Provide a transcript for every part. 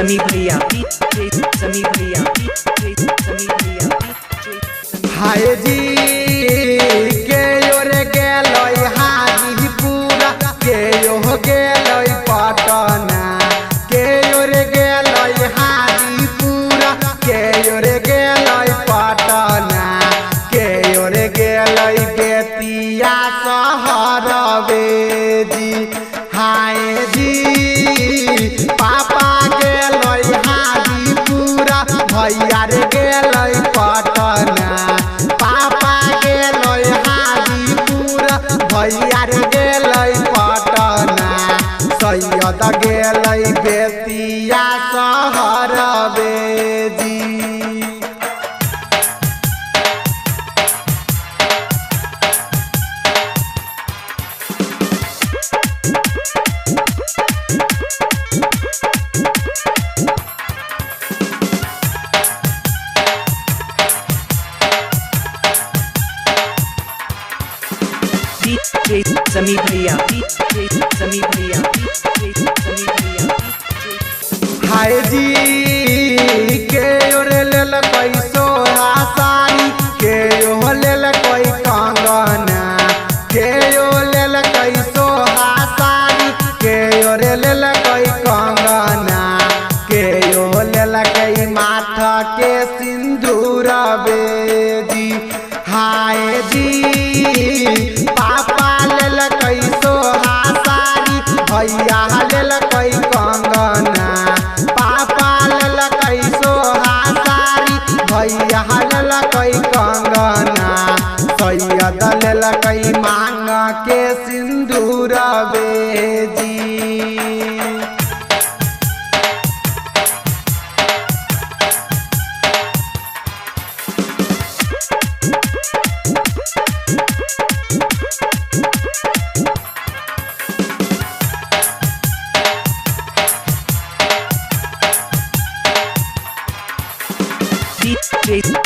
समी भैया समी भैया समी भैया हाय जी के ओरे गेलई हाजीपुरा के ओह गेलई पटना के ओरे गेलई हाजीपुरा के ओरे गेलई पटना के ओरे गेलई बेतिया शहर बेजी हाय जी पापा गेलई हाजीपुरा भैया रे गेलई पटना पापा गेलई हाजीपुरा भैया रे गेलई पटना सैयद गेलई बेतिया शहर बेजी समी भैया समी भैया समी भैया हाय जी के ओरे लेल कोई सोहा साड़ी के ओह लेल कोई कंगना के ओ लेल कोई सोहा साड़ी के ओरे लेल कोई कंगना के ओ लेल कोई माथा के सिंदूर बेजी हाय जी पापा लेल कोई सोहा साड़ी भैया लेल कोई कंगना पापा लेल कोई सोहा साड़ी भैया लेल कोई कंगना सैयद लेल कोई मांग के सिंदूर बेजी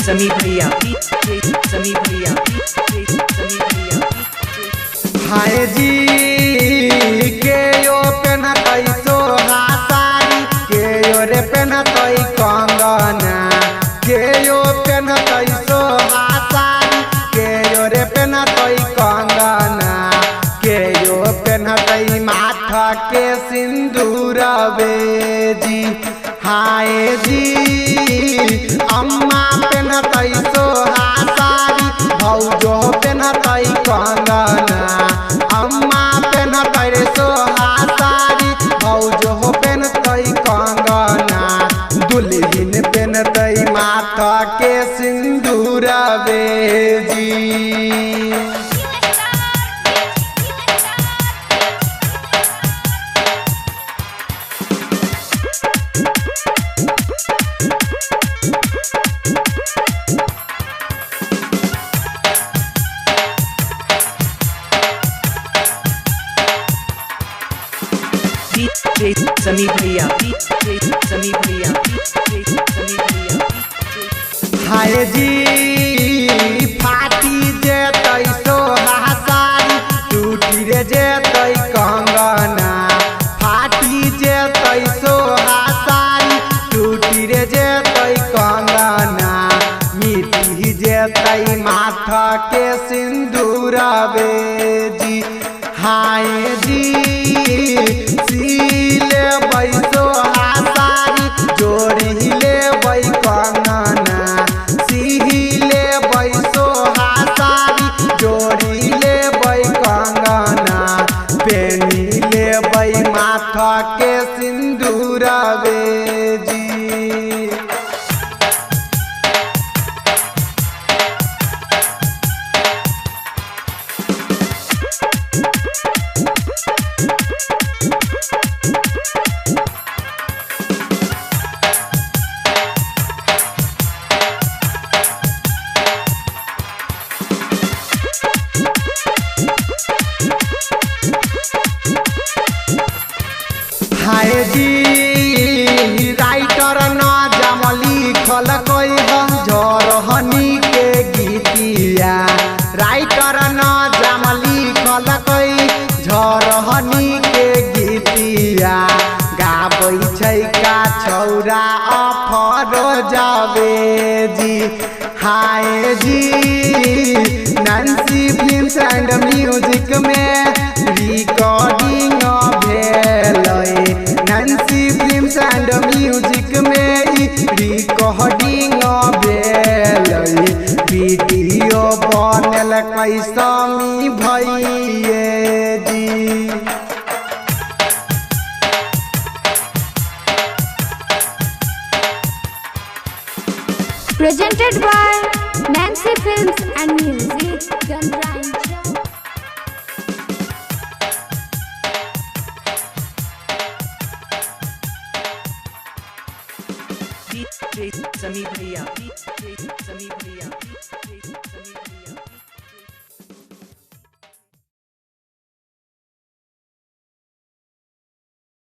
समी भैया समी भैया समी भैया हाय जी के ओ पेनतई सोहा साड़ी के ओ रे पेनतई कंगना के ओ पेनतई सोहा साड़ी के ओ रे पेनतई कंगना के ओ पेनतई माथा के सिंदूर बेजी हाय जी अम्मा पेनतई सोहा साड़ी भौजो पेनतई कंगना अम्मा पेनतई रे सोहा साड़ी भौजो पेनतई कंगना दुल्हन पेनतई माथा के सिंदूर बेजी समी भैया समी भैया समी भैया हाय जी फाटी जेतई सोहा साड़ी टूटी रे जेतई कंगना फाटी जेतई सोहा साड़ी टूटी रे जेतई कंगना मिट्टी जेतई माथा के सिंदूर बेजी हाय जी सीले सोहा साड़ी जोड़ी ले कंगना सीले सोहा साड़ी जोड़ी ले कंगना पेनी ले माथा के सिंदूर बेजी में रिकॉर्डिंग भेलै नैन्सी फिल्म्स एंड म्यूजिक में रिकॉर्डिंग भेलै वीडियो बनल समी भैये जी। Presented by Nancy Films and Music.